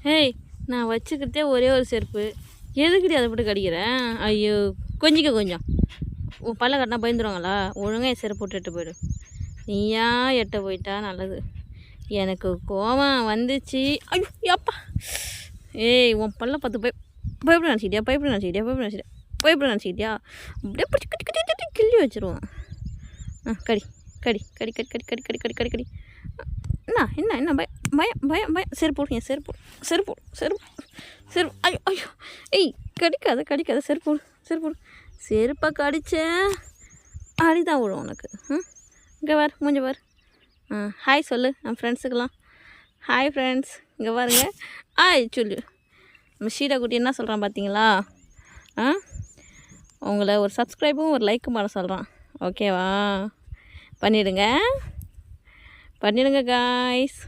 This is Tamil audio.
ஏய், நான் வச்சுக்கிட்டே ஒரே ஒரு செருப்பு, எதுக்குடி அதை போட்டு கடிக்கிறேன்? ஐயோ, கொஞ்சம் உன் பல்ல கட்டினா பயந்துருவாங்களா? ஒழுங்காக என் செருப்பு போட்டுட்டு போயிடு. நீயா எட்ட போயிட்டா நல்லது. எனக்கு கோவம் வந்துச்சு. ஐயோ அப்பா! ஏய், உன் பல்ல பார்த்து பயப்பட நினச்சிக்கிட்டியா? அப்படியே பிடிச்சி கட்டி கட்டி கட்டி கிள்ளி வச்சுருவான். கடி கடி கடி கடி கடி கடி கடி கடி கடி கடி. என்ன பயம் செருப்பு என் செருப்பு. ஐயோ ஐயோ! ஏய், கடிக்காத செருப்பு செருப்பை கடிச்சேன் அடிதான் விடும் உனக்கு. இங்கே வார், மூஞ்சி வார். ஹாய் சொல்லு என் ஃப்ரெண்ட்ஸுக்கெல்லாம். ஹாய் ஃப்ரெண்ட்ஸ், இங்கே பாருங்க. சொல்லு. நம்ம ஷீடா குட்டி என்ன சொல்கிறான் பார்த்தீங்களா? உங்களை ஒரு சப்ஸ்கிரைபும் ஒரு லைக்கும் பண்ண சொல்கிறான். ஓகேவா? பண்ணிடுங்க காய்ஸ்.